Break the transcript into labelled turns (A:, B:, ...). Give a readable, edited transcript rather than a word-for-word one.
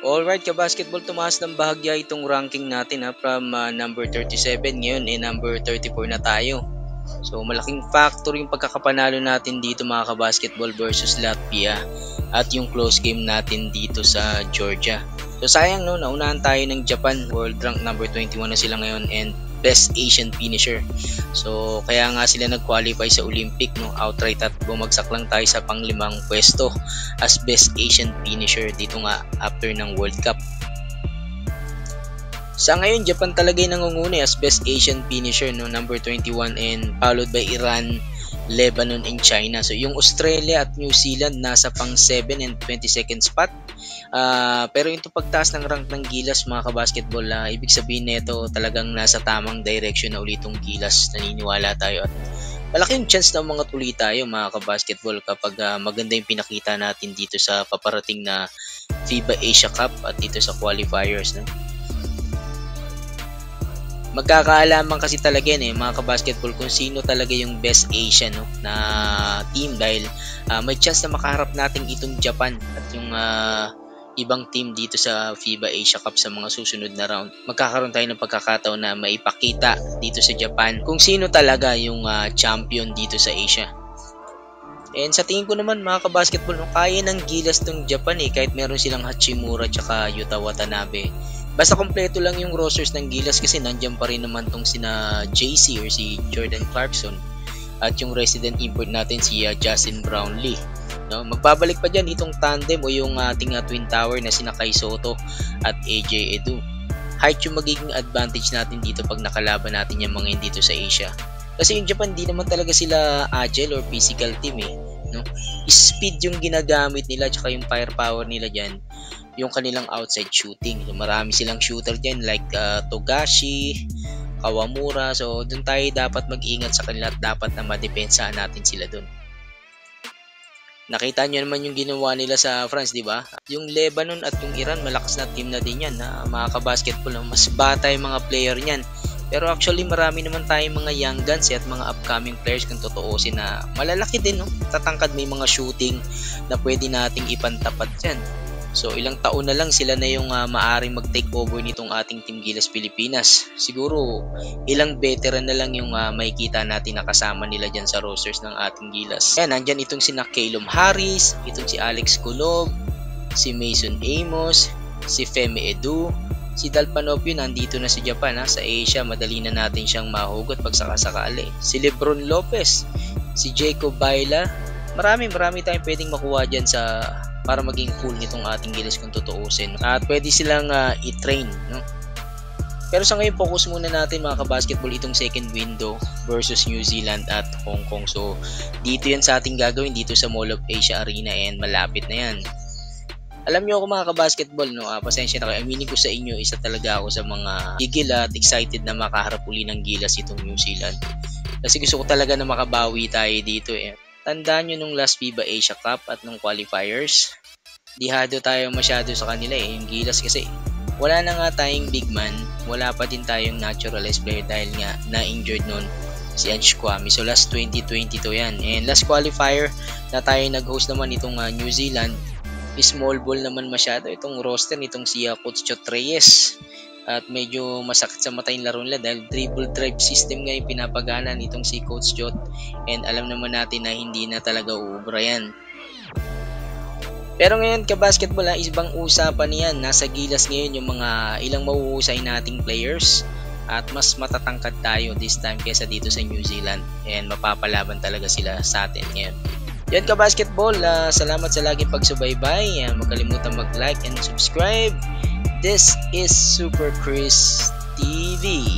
A: Alright ka-basketball, tumaas ng bahagya itong ranking natin from number 37 ngayon number 34 na tayo. So malaking factor yung pagkakapanalo natin dito mga ka-basketball versus Latvia at yung close game natin dito sa Georgia. So sayang no, naunahan tayo ng Japan, world rank number 21 na sila ngayon and best Asian finisher. So kaya nga sila nag-qualify sa Olympic no, outright at bumagsak lang tayo sa pang-limang pwesto as best Asian finisher dito nga after ng World Cup. Sa ngayon, Japan talaga yung nangunguna as best Asian finisher no, number 21 and followed by Iran, Lebanon and China. So yung Australia at New Zealand nasa pang 7 and 22nd spot. Pero yung pagtaas ng rank ng Gilas mga kabasketball, ibig sabihin nito talagang nasa tamang direction na ulit yung Gilas, naniniwala tayo at malaking chance na mga tuloy tayo mga kabasketball kapag maganda yung pinakita natin dito sa paparating na FIBA Asia Cup at dito sa qualifiers no? Magkakaalaman kasi talaga yan mga kabasketball kung sino talaga yung best Asian no, na team dahil may chance na makaharap natin itong Japan at yung ibang team dito sa FIBA Asia Cup sa mga susunod na round. Magkakaroon tayo ng pagkakataon na maipakita dito sa Japan kung sino talaga yung champion dito sa Asia. And sa tingin ko naman mga kabasketball, no, kaya ng Gilas tong Japan kahit meron silang Hachimura tsaka Yuta Watanabe. Basta kompleto lang yung rosters ng Gilas kasi nandiyan pa rin naman tong sina JC or si Jordan Clarkson at yung resident import natin si Justin Brownlee. No, magbabalik pa dyan itong tandem o yung ating twin tower na sina Kai Soto at AJ Edu. Height yung magiging advantage natin dito pag nakalaban natin yung mga dito sa Asia. Kasi yung Japan di naman talaga sila agile or physical team no? Speed yung ginagamit nila tsaka yung firepower nila dyan, yung kanilang outside shooting. So, marami silang shooter dyan like Togashi, Kawamura. So dun tayo dapat mag-ingat sa kanila at dapat na madepensahan natin sila dun. Nakita nyo naman yung ginawa nila sa France, di ba? Yung Lebanon at yung Iran, malakas na team na din yan na mga kabasketball. Mas bata yung mga player niyan. Pero actually marami naman tayong mga young guns at mga upcoming players kung totoosin na malalaki din. No? Tatangkad, may mga shooting na pwede nating ipantapat dyan. So ilang taon na lang sila na yung maaring mag-take over nitong ating Team Gilas Pilipinas. Siguro ilang veteran na lang yung makikita natin na kasama nila dyan sa rosters ng ating Gilas. Yan, nandyan itong sina Calum Harris, itong si Alex Kulob, si Mason Amos, si Femi Edu, si Dal Panopio nandito na sa Japan sa Asia, madali na natin siyang mahugot pag sakasakali. Si Lebron Lopez, si Jacob Baila, marami tayong pwedeng makuha dyan para maging full nitong ating Gilas kung totoosin. At pwede silang i-train. No? Pero sa ngayon, focus muna natin mga kabasketball itong second window versus New Zealand at Hong Kong. So, dito yan sa ating gagawin dito sa Mall of Asia Arena and malapit na yan. Alam nyo ako mga kabasketball, no? Pasensya na kayo. Aminin ko sa inyo, isa talaga ako sa mga gigil at excited na makaharap uli ng Gilas itong New Zealand. Kasi gusto ko talaga na makabawi tayo dito Tandaan nyo nung last FIBA Asia Cup at nung qualifiers, dihado tayo masyado sa kanila yung Gilas kasi wala na nga tayong big man, wala pa din tayong naturalized player dahil nga na-injured nun si Ange Kwame. So last 2022 yan. And last qualifier na tayo nag-host naman itong New Zealand, small ball naman masyado itong roster nitong si Coach Chot Reyes. At medyo masakit sa mata yung laro nila dahil dribble drive system nga yung pinapagana nitong si Coach Jot, and alam naman natin na hindi na talaga uubra yan. Pero ngayon ka-basketball ibang usapan niyan. Nasa Gilas ngayon yung mga ilang mauusay nating players at mas matatangkad tayo this time kaysa dito sa New Zealand, and mapapalaban talaga sila sa atin ngayon. Yan ka-basketball, salamat sa laging pagsubaybay. Huwag kalimutan mag-like and subscribe. This is Super Chris TV.